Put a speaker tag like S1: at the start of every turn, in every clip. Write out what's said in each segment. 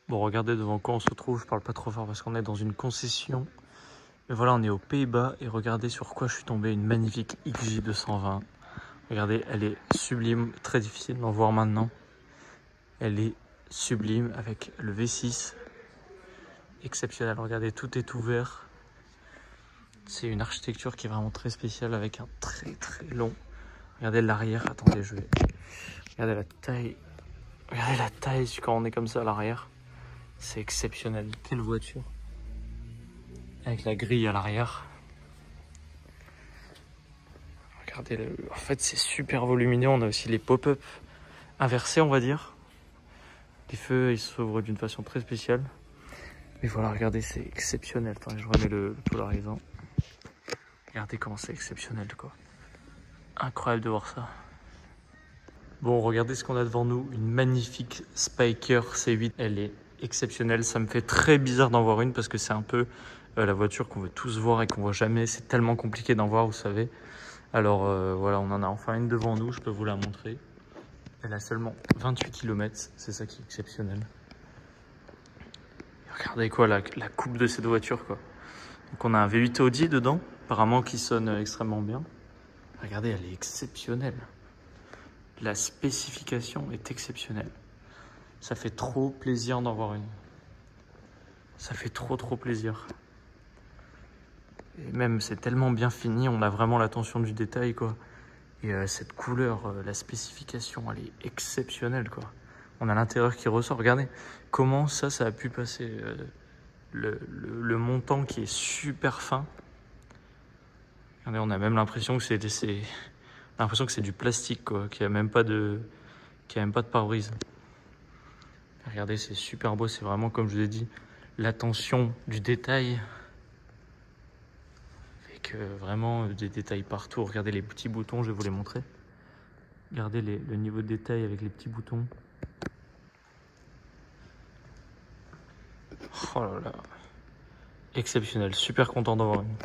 S1: Bon, regardez devant quoi on se retrouve. Je parle pas trop fort parce qu'on est dans une concession. Mais voilà, on est aux Pays-Bas et regardez sur quoi je suis tombé. Une magnifique XJ220. Regardez, elle est sublime. Très difficile d'en voir maintenant. Elle est sublime avec le V6. Exceptionnel. Regardez, tout est ouvert. C'est une architecture qui est vraiment très spéciale avec un très long. Regardez l'arrière. Attendez, je vais... Regardez la taille. Regardez la taille quand on est comme ça à l'arrière. C'est exceptionnel. Quelle voiture. Avec la grille à l'arrière. Regardez, en fait c'est super volumineux. On a aussi les pop-up inversés, on va dire. Les feux, ils s'ouvrent d'une façon très spéciale. Mais voilà, regardez, c'est exceptionnel. Attendez, je remets le polarisant. Regardez comment c'est exceptionnel, quoi. Incroyable de voir ça. Bon, regardez ce qu'on a devant nous. Une magnifique Spyker C8. Elle est exceptionnelle. Ça me fait très bizarre d'en voir une parce que c'est un peu la voiture qu'on veut tous voir et qu'on voit jamais. C'est tellement compliqué d'en voir, vous savez. Alors voilà, on en a enfin une devant nous. Je peux vous la montrer. Elle a seulement 28 km. C'est ça qui est exceptionnel. Et regardez quoi, la coupe de cette voiture, quoi. Donc on a un V8 Audi dedans, apparemment qui sonne extrêmement bien. Regardez, elle est exceptionnelle. La spécification est exceptionnelle. Ça fait trop plaisir d'en voir une. Ça fait trop plaisir. Et même, c'est tellement bien fini, on a vraiment l'attention du détail, quoi. Et cette couleur, la spécification, elle est exceptionnelle, quoi. On a l'intérieur qui ressort. Regardez comment ça a pu passer. Le montant qui est super fin. Regardez, on a même l'impression que c'est du plastique, quoi, qu'il n'y a même pas de pare-brise. Regardez, c'est super beau, c'est vraiment, comme je vous ai dit, l'attention du détail. Avec vraiment des détails partout. Regardez les petits boutons, je vais vous les montrer. Regardez le niveau de détail avec les petits boutons. Oh là là. Exceptionnel, super content d'avoir une.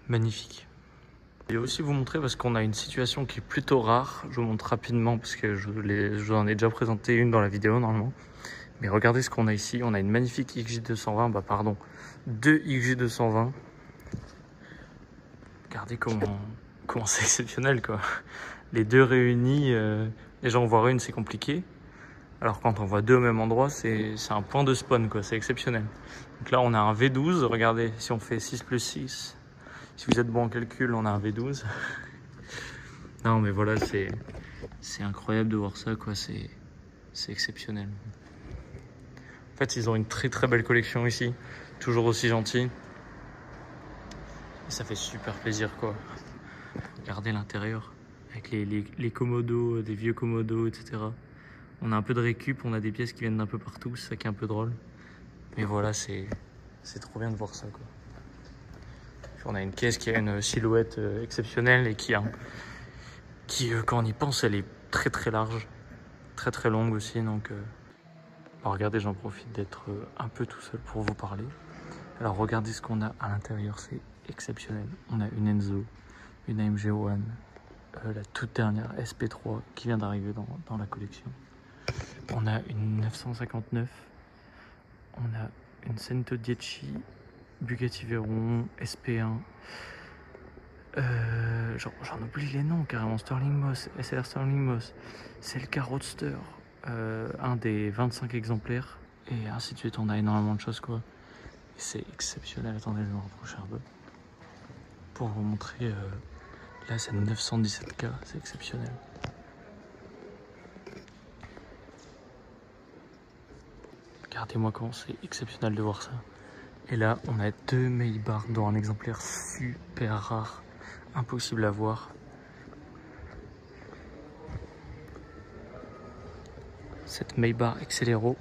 S1: Magnifique. Je vais aussi vous montrer parce qu'on a une situation qui est plutôt rare. Je vous montre rapidement parce que je vous en ai déjà présenté une dans la vidéo normalement. Mais regardez ce qu'on a ici. On a une magnifique XJ220. Deux XJ220. Regardez comment c'est exceptionnel, quoi. Les deux réunis, déjà en voir une c'est compliqué. Alors quand on voit deux au même endroit, c'est un point de spawn, quoi. C'est exceptionnel. Donc là on a un V12. Regardez, si on fait 6 plus 6. Si vous êtes bon en calcul, on a un V12. Non mais voilà, c'est incroyable de voir ça, quoi. C'est exceptionnel. En fait, ils ont une très belle collection ici. Toujours aussi gentil. Et ça fait super plaisir, quoi. Regardez l'intérieur. Avec les commodos, des vieux commodos, etc. On a un peu de récup, on a des pièces qui viennent d'un peu partout. C'est ça qui est un peu drôle. Mais voilà, c'est trop bien de voir ça, quoi. On a une caisse qui a une silhouette exceptionnelle et qui quand on y pense, elle est très large, très longue aussi. Donc, alors regardez, j'en profite d'être un peu tout seul pour vous parler. Alors regardez ce qu'on a à l'intérieur, c'est exceptionnel. On a une Enzo, une AMG One, la toute dernière SP3 qui vient d'arriver dans la collection. On a une 959, on a une Cento Dieci, Bugatti Veyron, SP1, j'en oublie les noms carrément, Sterling Moss, SR Sterling Moss, Celica Roadster, un des 25 exemplaires, et ainsi de suite. On a énormément de choses, quoi. Et c'est exceptionnel. Attendez, je vais me rapprocher un peu pour vous montrer. Là, c'est 917K, c'est exceptionnel. Regardez-moi comment c'est exceptionnel de voir ça. Et là, on a deux Maybach dans un exemplaire super rare, impossible à voir. Cette Maybach Excelero,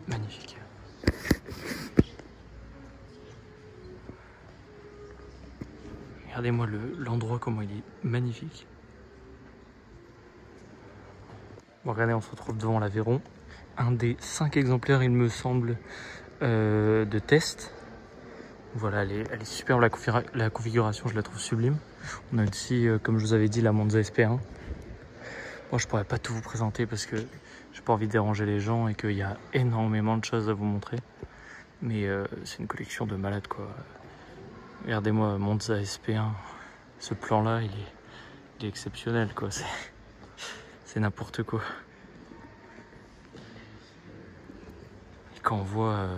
S1: magnifique. Regardez-moi l'endroit, comment il est magnifique. Bon, regardez, on se retrouve devant la Veyron. Un des 5 exemplaires, il me semble, de test. Voilà, elle est superbe, la configuration, je la trouve sublime. On a aussi, comme je vous avais dit, la Monza SP1. Moi, je pourrais pas tout vous présenter parce que j'ai pas envie de déranger les gens et qu'il y a énormément de choses à vous montrer. Mais c'est une collection de malades, quoi. Regardez-moi Monza SP1. Ce plan-là, il est exceptionnel, quoi. C'est n'importe quoi. Et quand on voit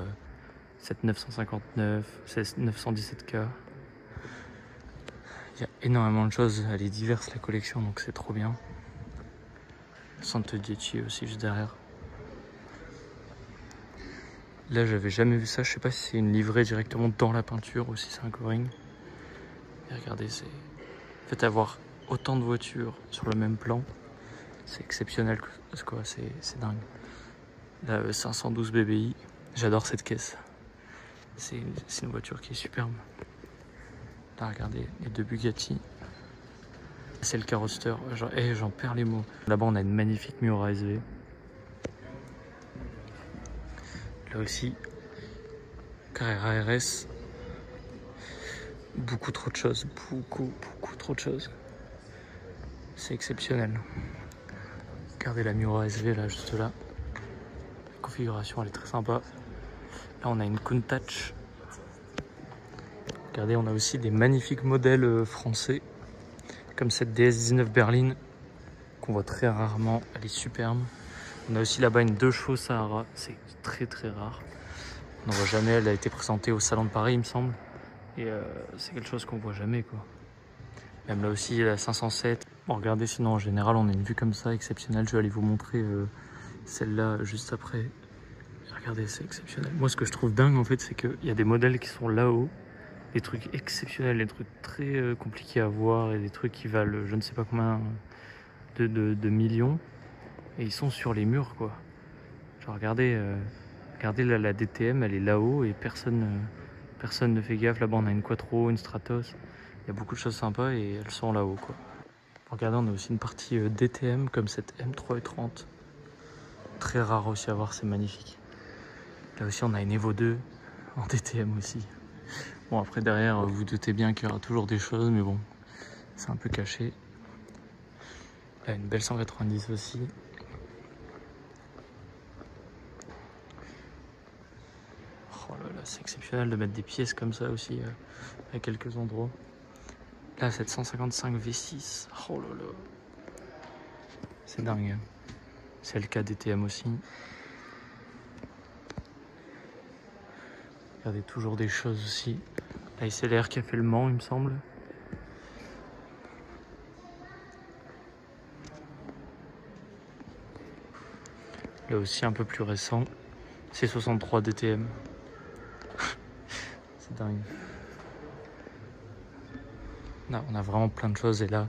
S1: cette 959, cette 917K, il y a énormément de choses. Elle est diverse, la collection, donc c'est trop bien. Santo Dieci aussi, juste derrière. Là, j'avais jamais vu ça. Je sais pas si c'est une livrée directement dans la peinture ou si c'est un covering. Et regardez, c'est... En fait, avoir autant de voitures sur le même plan, c'est exceptionnel, quoi. C'est dingue. La 512 BBI, j'adore cette caisse. C'est une voiture qui est superbe. Là, regardez, les deux Bugatti. C'est le carroster. J'en perds les mots. Là-bas, on a une magnifique Miura SV. Là aussi, Carrera RS. Beaucoup trop de choses. Beaucoup trop de choses. C'est exceptionnel. Regardez la Miura SV, là, juste là. La configuration, elle est très sympa. Là, on a une Countach. Regardez, on a aussi des magnifiques modèles français, comme cette DS19 berline, qu'on voit très rarement. Elle est superbe. On a aussi là-bas une 2 chevaux Sahara. C'est très rare. On n'en voit jamais. Elle a été présentée au Salon de Paris, il me semble. Et c'est quelque chose qu'on voit jamais, quoi. Même là aussi, la 507. Bon, regardez, sinon, en général, on a une vue comme ça, exceptionnelle. Je vais aller vous montrer celle-là juste après. Regardez, c'est exceptionnel. Moi, ce que je trouve dingue, en fait, c'est qu'il y a des modèles qui sont là-haut. Des trucs exceptionnels, des trucs très compliqués à voir et des trucs qui valent je ne sais pas combien de millions. Et ils sont sur les murs, quoi. Genre, regardez, regardez là, la DTM, elle est là-haut et personne ne fait gaffe. Là-bas, on a une Quattro, une Stratos. Il y a beaucoup de choses sympas et elles sont là-haut, quoi. Regardez, on a aussi une partie DTM comme cette M330. Très rare aussi à voir, c'est magnifique. Là aussi, on a une Evo 2 en DTM aussi. Bon, après, derrière, vous doutez bien qu'il y aura toujours des choses, mais bon, c'est un peu caché. Là, une belle 190 aussi. Oh là là, c'est exceptionnel de mettre des pièces comme ça aussi à quelques endroits. Là, cette 155 V6. Oh là là. C'est dingue. C'est le cas DTM aussi. Regardez, toujours des choses aussi. La SLR qui a fait le Mans, il me semble. Là aussi, un peu plus récent. C63 DTM. C'est dingue. Là, on a vraiment plein de choses. Et là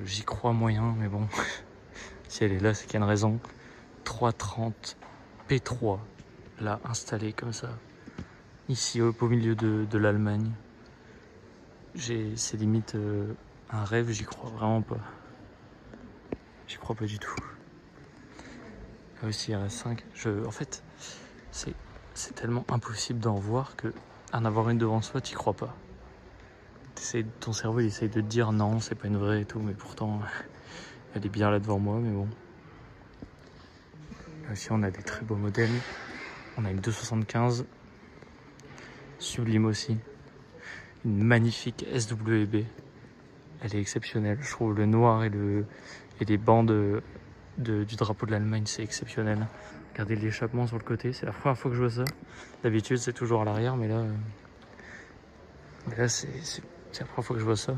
S1: j'y crois moyen, mais bon. Si elle est là, c'est qu'il y a une raison. 330 P3. Là, installée comme ça. Ici, au beau milieu de l'Allemagne. C'est limite un rêve, j'y crois vraiment pas. J'y crois pas du tout. Là aussi, RS5. En fait, c'est tellement impossible d'en voir que en avoir une devant soi, t'y crois pas. Ton cerveau, il essaye de te dire non, c'est pas une vraie et tout, mais pourtant, elle est bien là devant moi, mais bon. Là aussi, on a des très beaux modèles. On a une 275. Sublime aussi. Une magnifique SWB. Elle est exceptionnelle. Je trouve le noir et les bandes du drapeau de l'Allemagne, c'est exceptionnel. Regardez l'échappement sur le côté. C'est la première fois que je vois ça. D'habitude, c'est toujours à l'arrière, mais là c'est la première fois que je vois ça.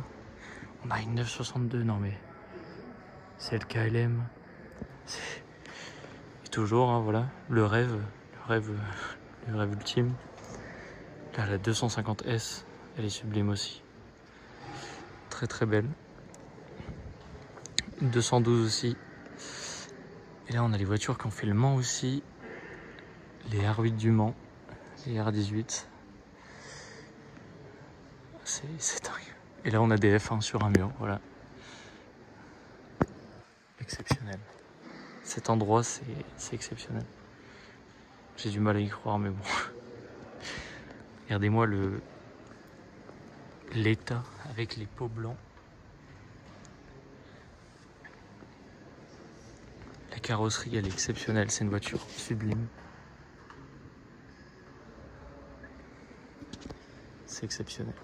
S1: On a une 962. Non, mais c'est le KLM. Et toujours, hein, voilà, le rêve ultime. Là, la 250S, elle est sublime aussi. Très belle. Une 212 aussi. Et là, on a les voitures qui ont fait le Mans aussi. Les R8 du Mans, les R18. C'est dingue. Et là, on a des F1 sur un mur, voilà. Exceptionnel. Cet endroit, c'est exceptionnel. J'ai du mal à y croire, mais bon. Regardez-moi l'état avec les pots blancs. carrosserie, elle est exceptionnelle. C'est une voiture sublime. C'est exceptionnel.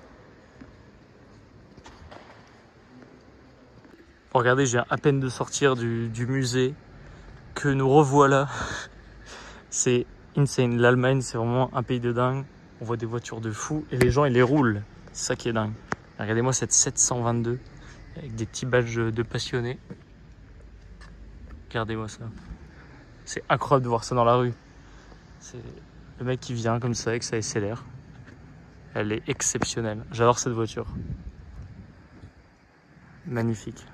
S1: Regardez, j'ai à peine de sortir du musée que nous revoilà. C'est insane. L'Allemagne, c'est vraiment un pays de dingue. On voit des voitures de fou et les gens, ils les roulent. C'est ça qui est dingue. Regardez-moi cette 722 avec des petits badges de passionnés. Regardez-moi ça. C'est incroyable de voir ça dans la rue. C'est le mec qui vient comme ça avec sa SLR. Elle est exceptionnelle. J'adore cette voiture. Magnifique.